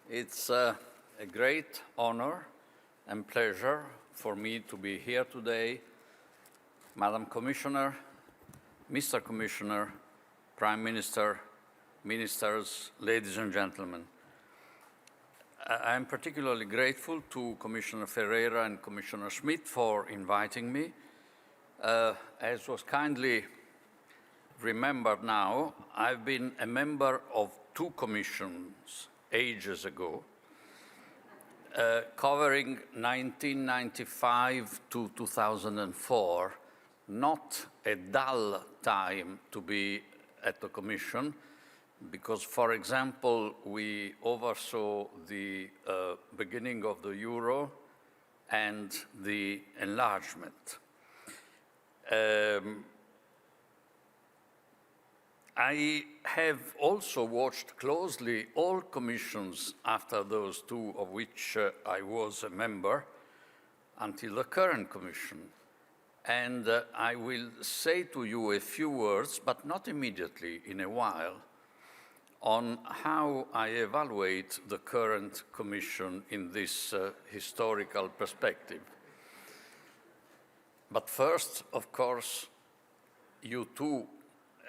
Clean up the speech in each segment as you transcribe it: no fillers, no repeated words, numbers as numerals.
It's a great honor and pleasure for me to be here today. Madam Commissioner, Mr. Commissioner, Prime Minister, Ministers, ladies and gentlemen. I'm particularly grateful to Commissioner Ferreira and Commissioner Schmidt for inviting me. As was kindly remembered now, I've been a member of two commissions ages ago, covering 1995 to 2004, not a dull time to be at the Commission, because, for example, we oversaw the beginning of the euro and the enlargement. I have also watched closely all commissions after those two, of which I was a member, until the current commission. And I will say to you a few words, but not immediately, in a while, on how I evaluate the current commission in this historical perspective. But first, of course, you too,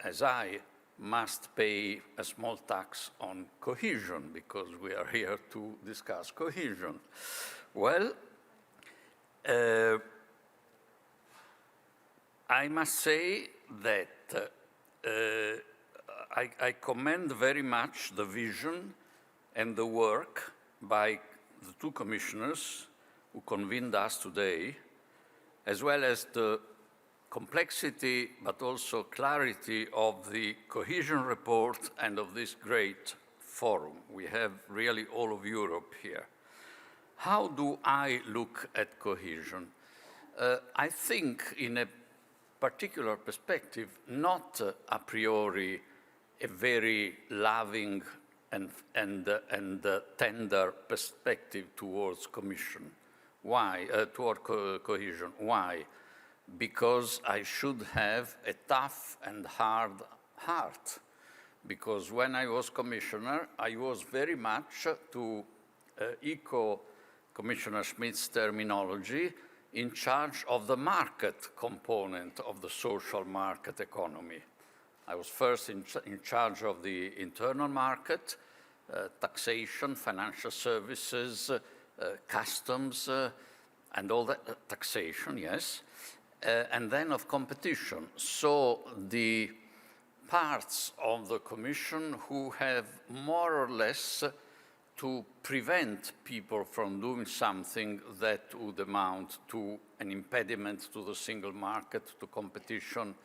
as I, must pay a small tax on cohesion, because we are here to discuss cohesion. Well, I must say that I commend very much the vision and the work by the two commissioners who convened us today, as well as the complexity but also clarity of the cohesion report and of this great forum. We have really all of Europe here. How do I look at cohesion? I think in a particular perspective, not a priori a very loving and tender perspective towards Commission. Why? Toward cohesion. Why? Because I should have a tough and hard heart. Because when I was commissioner, I was very much, to echo Commissioner Schmidt's terminology, in charge of the market component of the social market economy. I was first in charge of the internal market, taxation, financial services, customs, and all that, taxation, yes. And then of competition. So the parts of the Commission who have more or less to prevent people from doing something that would amount to an impediment to the single market, to competition,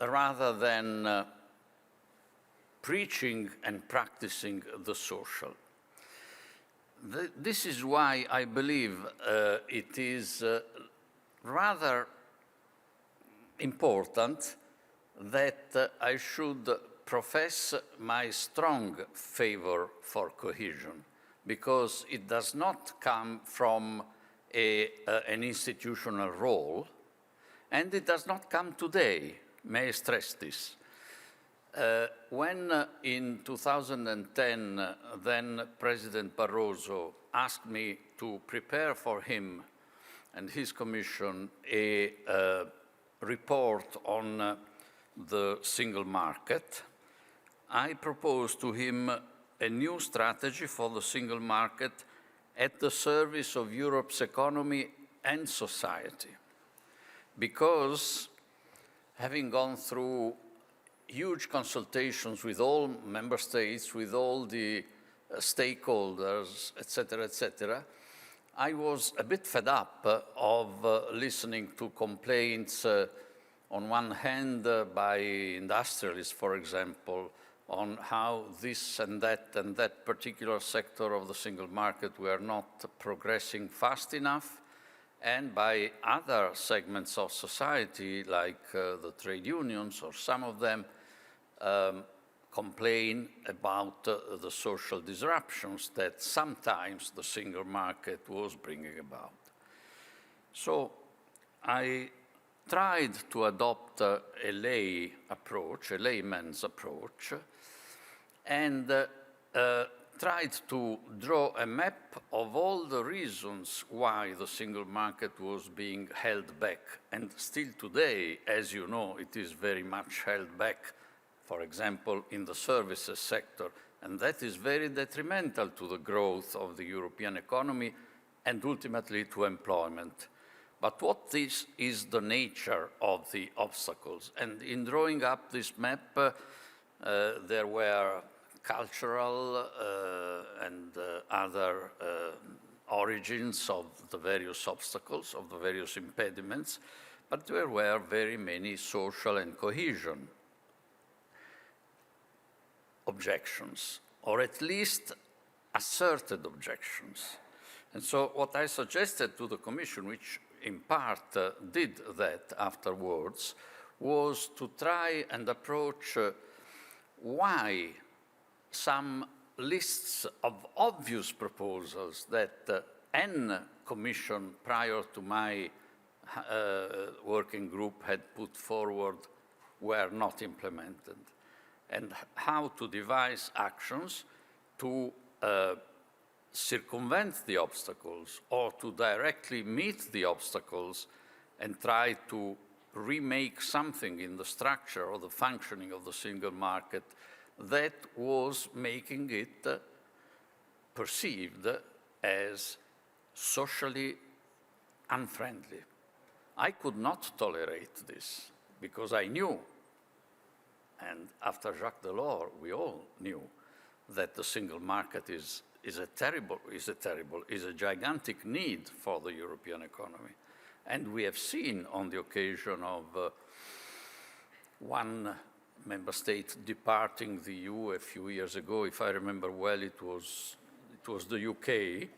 rather than preaching and practicing the social. This is why I believe it is rather important that I should profess my strong favor for cohesion, because it does not come from an institutional role, and it does not come today. May I stress this? When in 2010, then President Barroso asked me to prepare for him and his commission a report on the single market, I proposed to him a new strategy for the single market at the service of Europe's economy and society. Because having gone through huge consultations with all member states, with all the stakeholders, etc., I was a bit fed up of listening to complaints on one hand by industrialists, for example, on how this and that particular sector of the single market were not progressing fast enough, and by other segments of society, like the trade unions, or some of them, complain about the social disruptions that sometimes the single market was bringing about. So I tried to adopt a lay approach, a layman's approach, and tried to draw a map of all the reasons why the single market was being held back. And still today, as you know, it is very much held back, for example, in the services sector. And that is very detrimental to the growth of the European economy and ultimately to employment. But what is the nature of the obstacles? And in drawing up this map, there were cultural and other origins of the various obstacles, of the various impediments, but there were very many social and cohesion objections, or at least asserted objections. And so what I suggested to the Commission, which in part did that afterwards, was to try and approach why some lists of obvious proposals that an Commission prior to my working group had put forward were not implemented, and how to devise actions to circumvent the obstacles or to directly meet the obstacles and try to remake something in the structure or the functioning of the single market that was making it perceived as socially unfriendly. I could not tolerate this because I knew, and after Jacques Delors, we all knew that the single market is a gigantic need for the European economy. And we have seen on the occasion of one member state departing the EU a few years ago, if I remember well, it was the UK,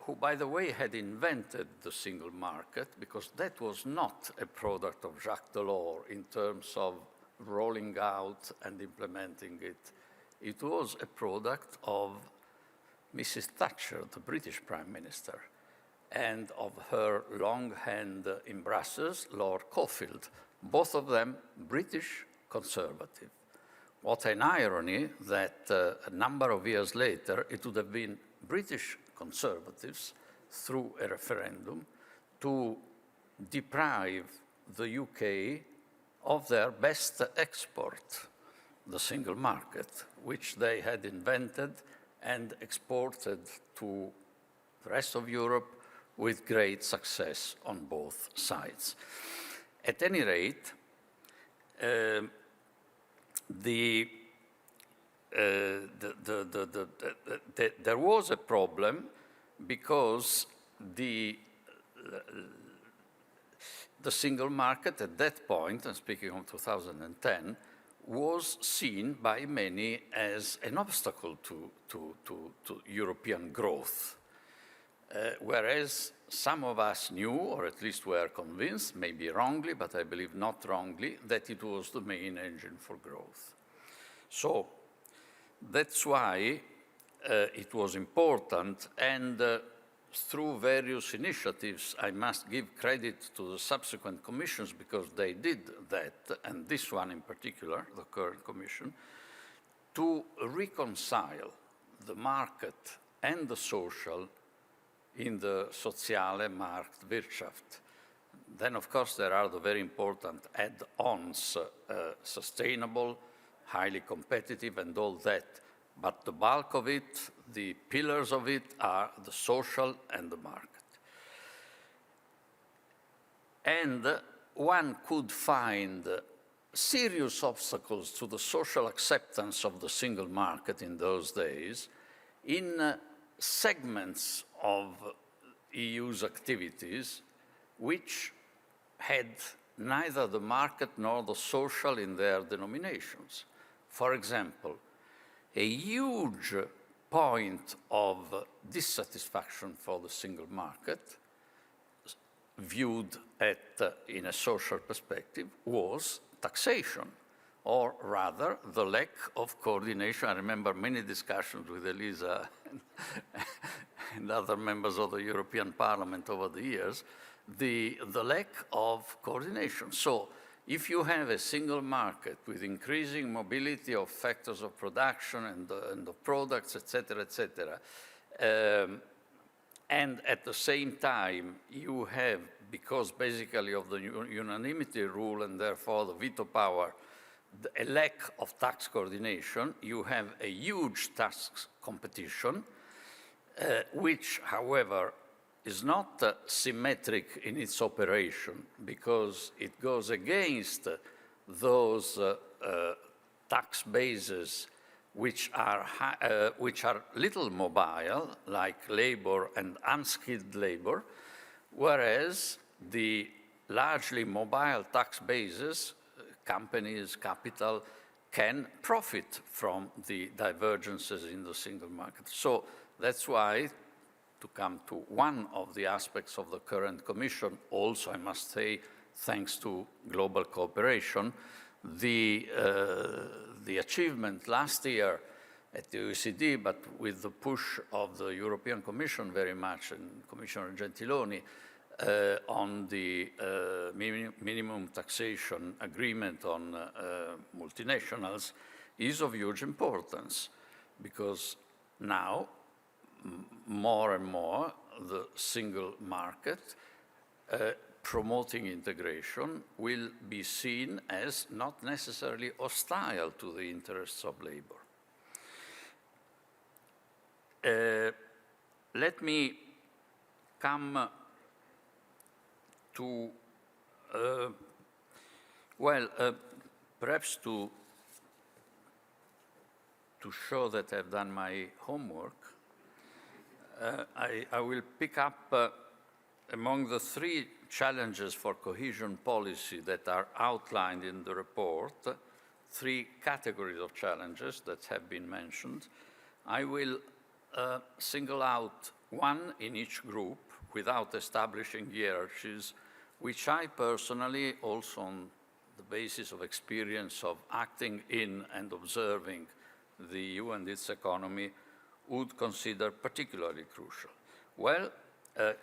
who, by the way, had invented the single market, because that was not a product of Jacques Delors in terms of rolling out and implementing it. It was a product of Mrs. Thatcher, the British Prime Minister, and of her long hand in Brussels, Lord Cockfield, both of them British conservative. What an irony that a number of years later, it would have been British conservatives, through a referendum, to deprive the UK of their best export, the single market, which they had invented and exported to the rest of Europe with great success on both sides. At any rate, there was a problem because the single market at that point, and speaking of 2010, was seen by many as an obstacle to European growth. Whereas some of us knew, or at least were convinced, maybe wrongly, but I believe not wrongly, that it was the main engine for growth. So that's why it was important, and through various initiatives, I must give credit to the subsequent commissions because they did that, and this one in particular, the current commission, to reconcile the market and the social in the soziale Marktwirtschaft. Then, of course, there are the very important add-ons, sustainable, highly competitive, and all that. But the bulk of it, the pillars of it, are the social and the market. And one could find serious obstacles to the social acceptance of the single market in those days in segments of EU's activities which had neither the market nor the social in their denominations. For example, a huge point of dissatisfaction for the single market, viewed in a social perspective, was taxation, or rather the lack of coordination. I remember many discussions with Elisa and other members of the European Parliament over the years, the lack of coordination. So If you have a single market with increasing mobility of factors of production and of products, et cetera, and at the same time you have, because basically of the unanimity rule and therefore the veto power, a lack of tax coordination, you have a huge tax competition, which, however, is not symmetric in its operation because it goes against those tax bases which are little mobile, like labor and unskilled labor, whereas the largely mobile tax bases, companies, capital, can profit from the divergences in the single market. So that's why, to come to one of the aspects of the current Commission, also I must say, thanks to global cooperation, the achievement last year at the OECD, but with the push of the European Commission very much, and Commissioner Gentiloni, on the minimum taxation agreement on multinationals is of huge importance, because now, more and more, the single market promoting integration will be seen as not necessarily hostile to the interests of labor. Let me come to, perhaps to show that I've done my homework, I will pick up among the three challenges for cohesion policy that are outlined in the report, three categories of challenges that have been mentioned. I will single out one in each group without establishing hierarchies, which I personally, also on the basis of experience of acting in and observing the EU and its economy, would consider particularly crucial. Well,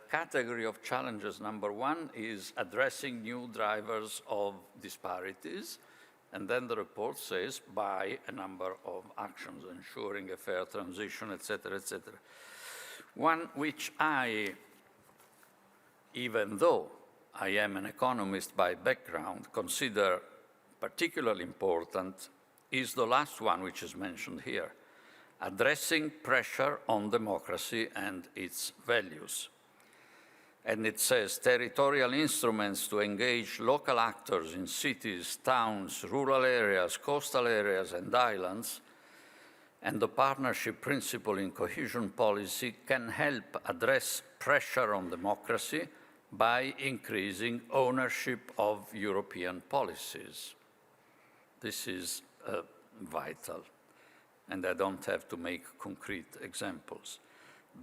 category of challenges number one is addressing new drivers of disparities, and then the report says by a number of actions, ensuring a fair transition, et cetera, et cetera. One which I, even though I am an economist by background, consider particularly important is the last one which is mentioned here, addressing pressure on democracy and its values. And it says territorial instruments to engage local actors in cities, towns, rural areas, coastal areas, and islands, and the partnership principle in cohesion policy can help address pressure on democracy by increasing ownership of European policies. This is vital, and I don't have to make concrete examples.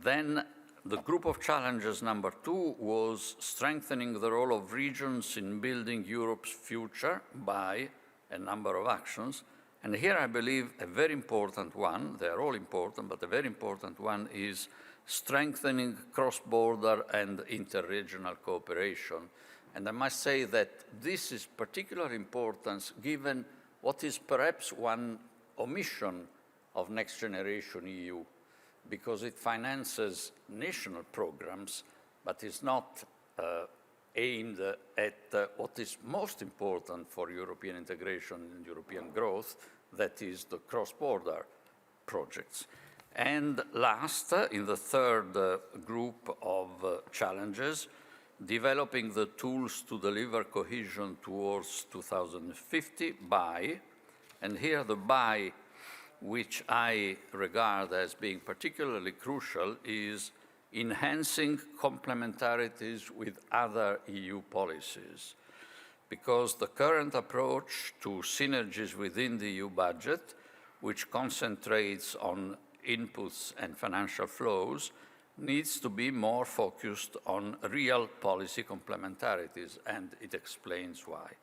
Then the group of challenges number two was strengthening the role of regions in building Europe's future by a number of actions. And here I believe a very important one, they're all important, but a very important one is strengthening cross-border and interregional cooperation. And I must say that this is particular importance given what is perhaps one omission of Next Generation EU, because it finances national programs, but is not aimed at what is most important for European integration and European growth, that is the cross-border projects. And last, in the third group of challenges, developing the tools to deliver cohesion towards 2050 by, and here the by, which I regard as being particularly crucial, is enhancing complementarities with other EU policies. Because the current approach to synergies within the EU budget, which concentrates on inputs and financial flows, needs to be more focused on real policy complementarities, and it explains why.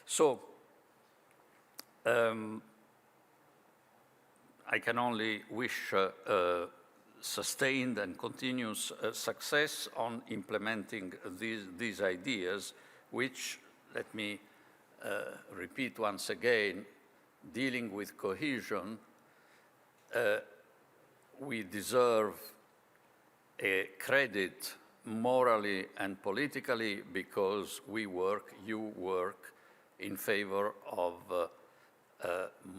So, I can only wish sustained and continuous success on implementing these ideas, which, let me repeat once again, dealing with cohesion, we deserve a credit morally and politically because you work in favor of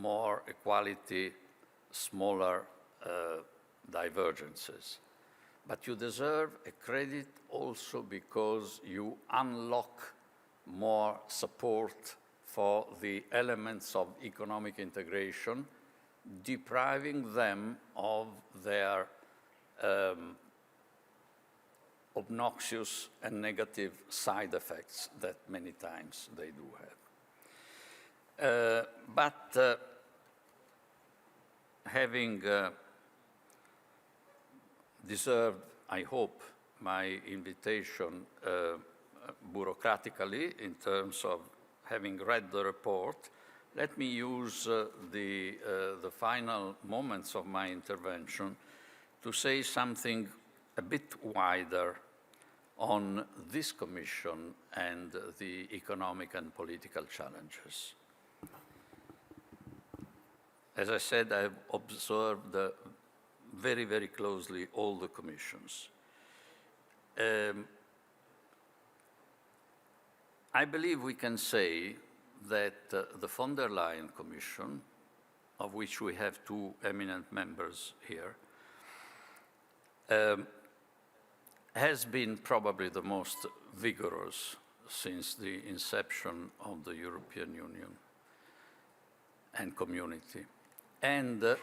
more equality, smaller divergences. But you deserve a credit also because you unlock more support for the elements of economic integration, depriving them of their obnoxious and negative side effects that many times they do have. But having deserved, I hope, my invitation bureaucratically in terms of having read the report, let me use the final moments of my intervention to say something a bit wider on this Commission and the economic and political challenges. As I said, I have observed very, very closely all the commissions. I believe we can say that the von der Leyen Commission, of which we have two eminent members here, has been probably the most vigorous since the inception of the European Union and community. And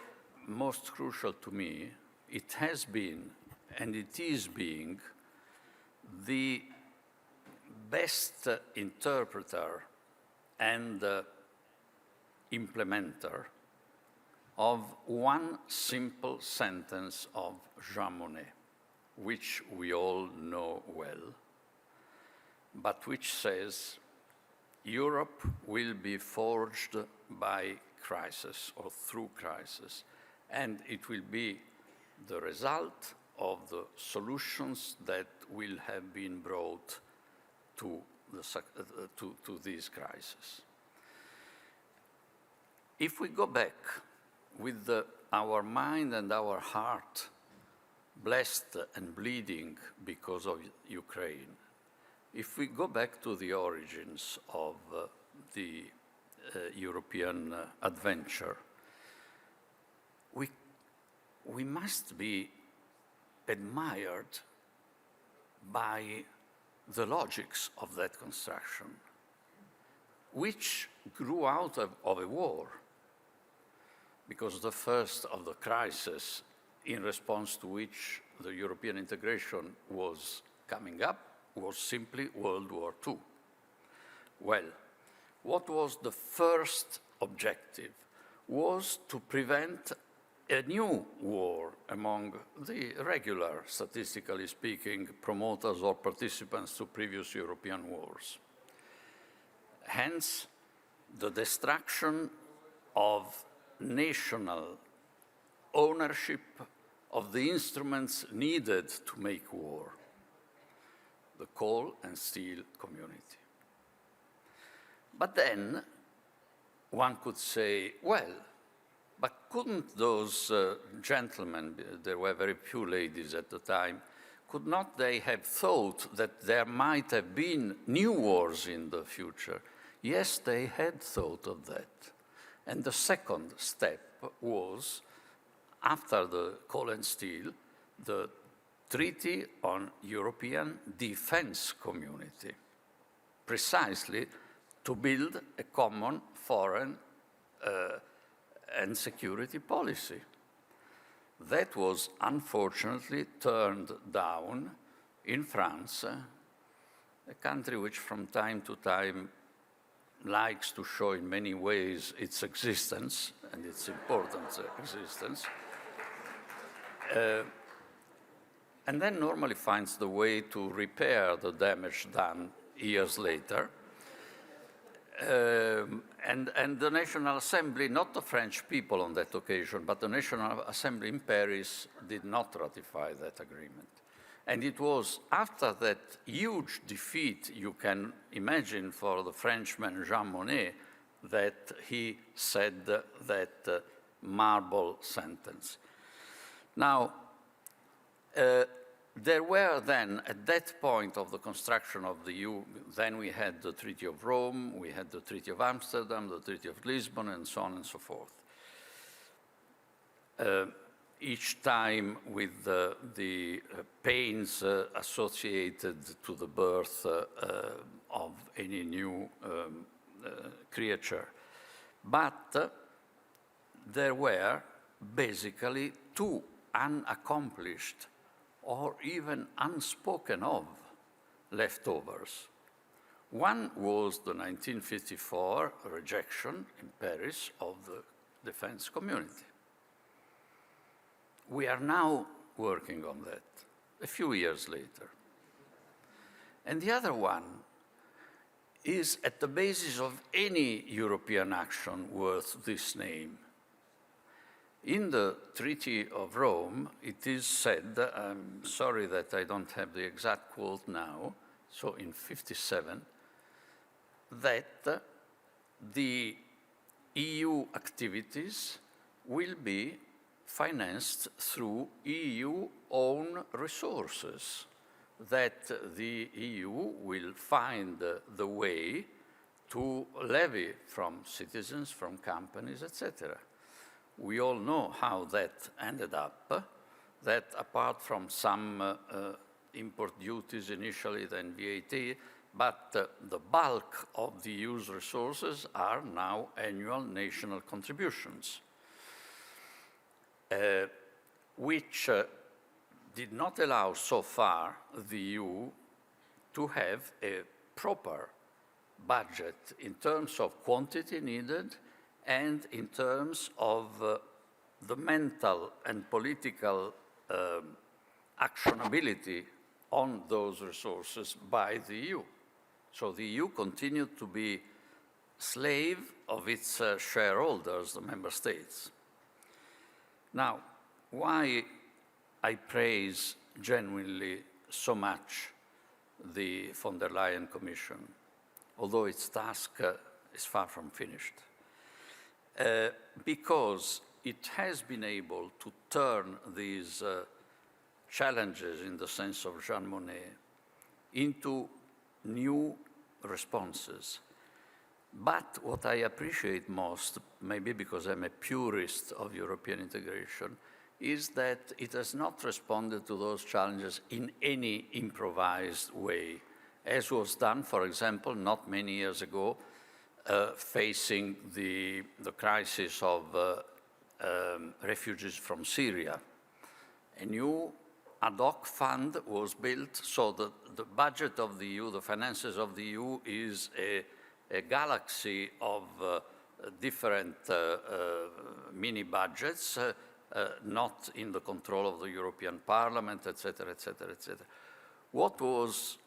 most crucial to me, it has been, and it is being, the best interpreter and implementer of one simple sentence of Jean Monnet, which we all know well, but which says, Europe will be forged by crisis or through crisis, and it will be the result of the solutions that will have been brought to these crises. If we go back with our mind and our heart blessed and bleeding because of Ukraine, if we go back to the origins of the European adventure, we must be admired by the logics of that construction, which grew out of a war, because the first of the crises in response to which the European integration was coming up was simply World War II. Well, what was the first objective? Was to prevent a new war among the regular, statistically speaking, promoters or participants to previous European wars. Hence, the destruction of national ownership of the instruments needed to make war, the coal and steel community. But then one could say, well, but couldn't those gentlemen, there were very few ladies at the time, could not they have thought that there might have been new wars in the future? Yes, they had thought of that. And the second step was, after the coal and steel, the Treaty on European Defense Community, precisely to build a common foreign and security policy. That was unfortunately turned down in France, a country which from time to time likes to show in many ways its existence and its important existence, and then normally finds the way to repair the damage done years later. And the National Assembly, not the French people on that occasion, but the National Assembly in Paris did not ratify that agreement. And it was after that huge defeat you can imagine for the Frenchman Jean Monnet that he said that marble sentence. Now, there were then, at that point of the construction of the EU, then we had the Treaty of Rome, we had the Treaty of Amsterdam, the Treaty of Lisbon, and so on and so forth. Each time with the pains associated to the birth of any new creature. But there were basically two unaccomplished or even unspoken of leftovers. One was the 1954 rejection in Paris of the defense community. We are now working on that, a few years later. And the other one is at the basis of any European action worth this name. In the Treaty of Rome, it is said, I'm sorry that I don't have the exact quote now, so in 57, that the EU activities will be financed through EU own resources, that the EU will find the way to levy from citizens, from companies, etc. We all know how that ended up, that apart from some import duties initially, then VAT, but the bulk of the EU's resources are now annual national contributions, which did not allow so far the EU to have a proper budget in terms of quantity needed and in terms of the mental and political actionability on those resources by the EU. So the EU continued to be slave of its shareholders, the member states. Now, why I praise genuinely so much the von der Leyen Commission, although its task is far from finished? Because it has been able to turn these challenges, in the sense of Jean Monnet, into new responses. But what I appreciate most, maybe because I'm a purist of European integration, is that it has not responded to those challenges in any improvised way, as was done, for example, not many years ago, facing the crisis of refugees from Syria. A new ad hoc fund was built so that the budget of the EU, the finances of the EU, is a galaxy of different mini budgets, not in the control of the European Parliament, etc., etc., etc. What was,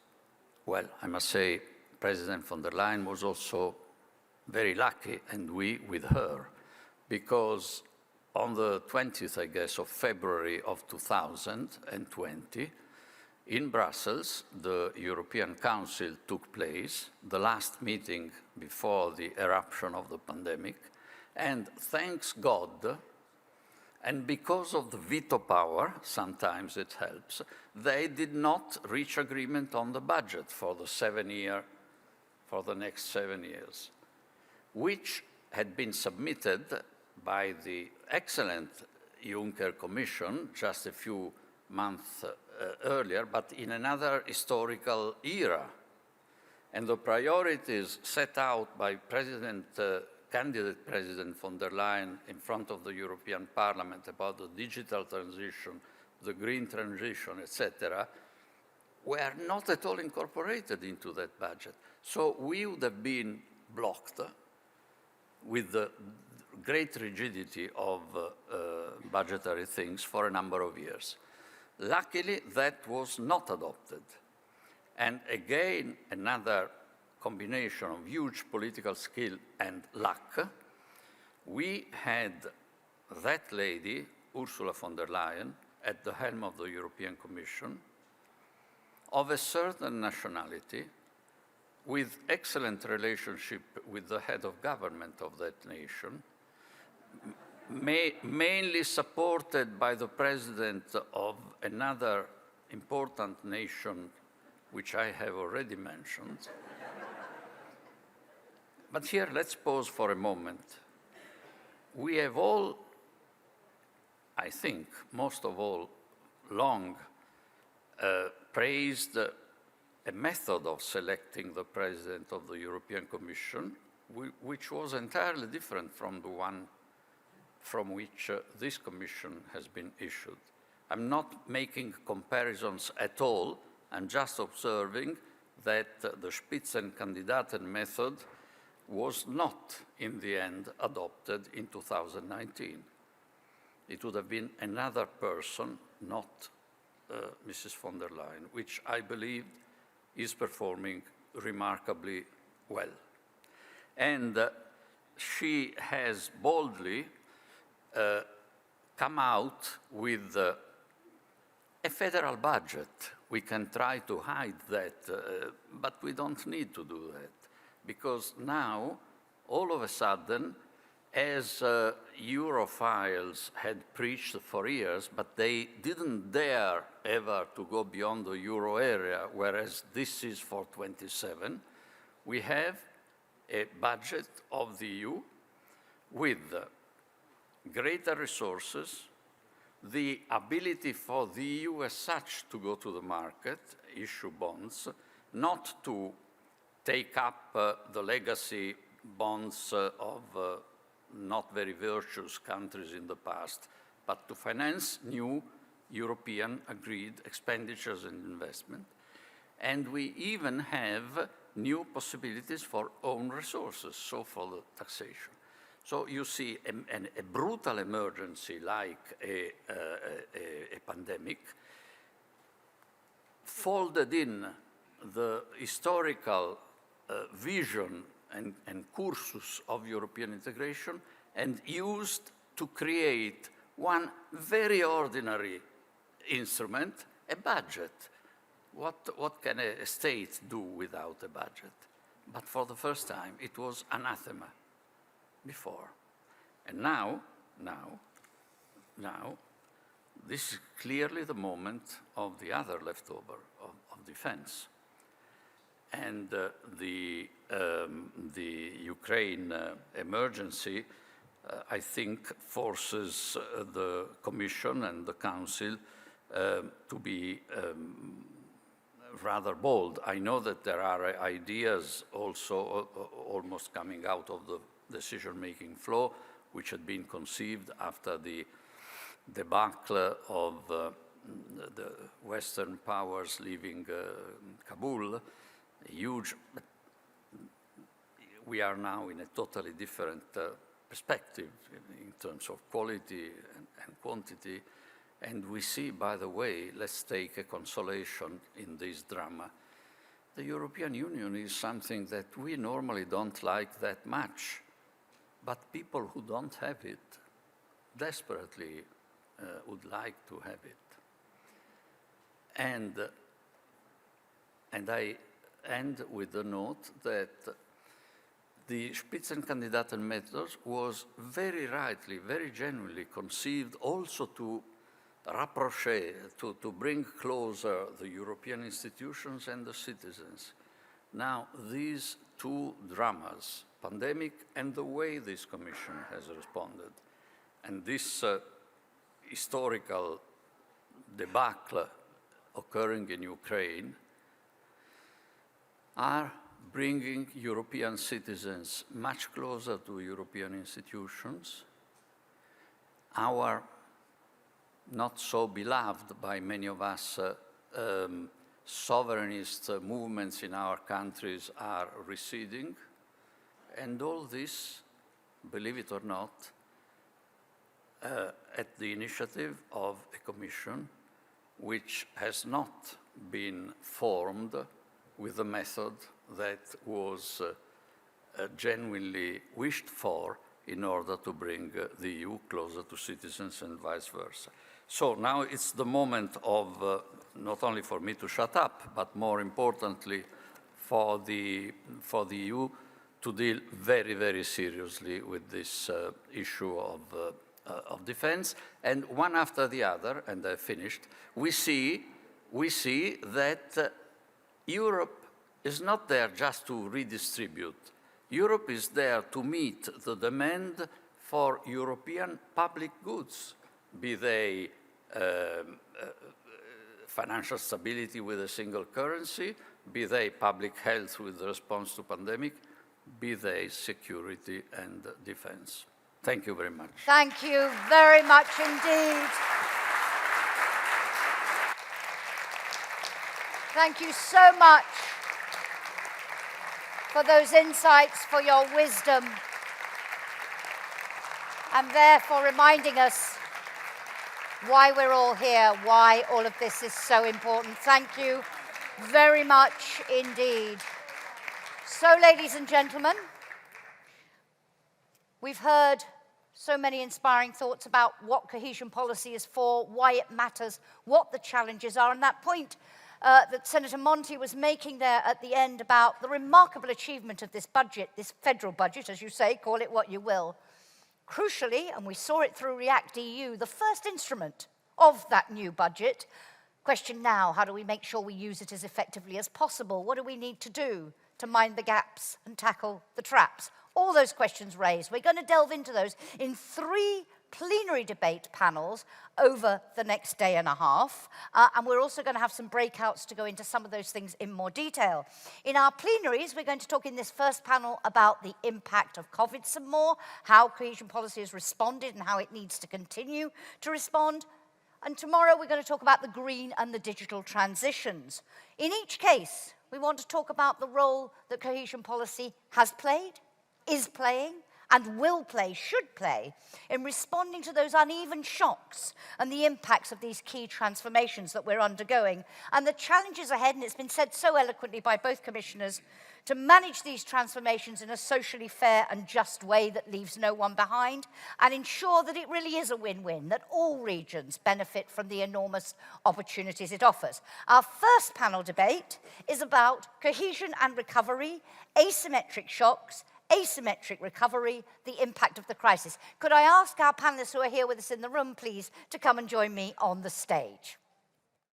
well, I must say, President von der Leyen was also very lucky, and we with her, because on the 20th, I guess, of February of 2020, in Brussels, the European Council took place, the last meeting before the eruption of the pandemic, and thanks God, and because of the veto power, sometimes it helps, they did not reach agreement on the budget for the next 7 years, which had been submitted by the excellent Juncker Commission just a few months earlier, but in another historical era. And the priorities set out by candidate President von der Leyen in front of the European Parliament about the digital transition, the green transition, etc., were not at all incorporated into that budget. So we would have been blocked with the great rigidity of budgetary things for a number of years. Luckily, that was not adopted. And again, another combination of huge political skill and luck, we had that lady, Ursula von der Leyen, at the helm of the European Commission, of a certain nationality with excellent relationship with the head of government of that nation, mainly supported by the president of another important nation, which I have already mentioned. But here, let's pause for a moment. We have all, I think, most of all, long praised a method of selecting the president of the European Commission, which was entirely different from the one from which this commission has been issued. I'm not making comparisons at all. I'm just observing that the Spitzenkandidaten method was not, in the end, adopted in 2019. It would have been another person, not Mrs. von der Leyen, which I believe is performing remarkably well. And she has boldly come out with a federal budget. We can try to hide that, but we don't need to do that, because now, all of a sudden, as Europhiles had preached for years, but they didn't dare ever to go beyond the euro area, whereas this is for 27, we have a budget of the EU with greater resources, the ability for the EU as such to go to the market, issue bonds, not to take up the legacy bonds of not very virtuous countries in the past, but to finance new European agreed expenditures and investment. And we even have new possibilities for own resources, so for the taxation. So you see a brutal emergency like a pandemic folded in the historical vision and cursus of European integration and used to create one very ordinary instrument, a budget. What can a state do without a budget? But for the first time, it was anathema before. And now, this is clearly the moment of the other leftover, of defense. And the Ukraine emergency, I think, forces the Commission and the Council to be rather bold. I know that there are ideas also almost coming out of the decision-making flow, which had been conceived after the debacle of the Western powers leaving Kabul. Huge, but we are now in a totally different perspective in terms of quality and quantity. And we see, by the way, let's take a consolation in this drama. The European Union is something that we normally don't like that much, but people who don't have it desperately would like to have it. And I end with the note that the Spitzenkandidaten method was very rightly, very genuinely conceived also to rapprocher, to bring closer the European institutions and the citizens. Now, these two dramas, pandemic and the way this Commission has responded, and this historical debacle occurring in Ukraine, are bringing European citizens much closer to European institutions. Our not so beloved by many of us sovereignist movements in our countries are receding. And all this, believe it or not, at the initiative of a commission which has not been formed with the method that was genuinely wished for in order to bring the EU closer to citizens and vice versa. So now it's the moment of not only for me to shut up, but more importantly for the EU to deal very, very seriously with this issue of defense. And one after the other, and I've finished, we see that Europe is not there just to redistribute. Europe is there to meet the demand for European public goods, be they financial stability with a single currency, be they public health with the response to pandemic, be they security and defense. Thank you very much. Thank you very much indeed. Thank you so much for those insights, for your wisdom, and therefore reminding us why we're all here, why all of this is so important. Thank you very much indeed. So, ladies and gentlemen, we've heard so many inspiring thoughts about what cohesion policy is for, why it matters, what the challenges are, and that point that Senator Monti was making there at the end about the remarkable achievement of this budget, this federal budget, as you say, call it what you will. Crucially, and we saw it through REACT-EU, the first instrument of that new budget. Question now, how do we make sure we use it as effectively as possible? What do we need to do to mind the gaps and tackle the traps? All those questions raised. We're going to delve into those in 3 plenary debate panels over the next day and a half. And we're also going to have some breakouts to go into some of those things in more detail. In our plenaries, we're going to talk in this first panel about the impact of COVID some more, how cohesion policy has responded and how it needs to continue to respond. And tomorrow we're going to talk about the green and the digital transitions. In each case, we want to talk about the role that cohesion policy has played, is playing, and will play, should play, in responding to those uneven shocks and the impacts of these key transformations that we're undergoing, and the challenges ahead, and it's been said so eloquently by both commissioners, to manage these transformations in a socially fair and just way that leaves no one behind, and ensure that it really is a win-win, that all regions benefit from the enormous opportunities it offers. Our first panel debate is about cohesion and recovery, asymmetric shocks, asymmetric recovery, the impact of the crisis. Could I ask our panelists who are here with us in the room, please, to come and join me on the stage?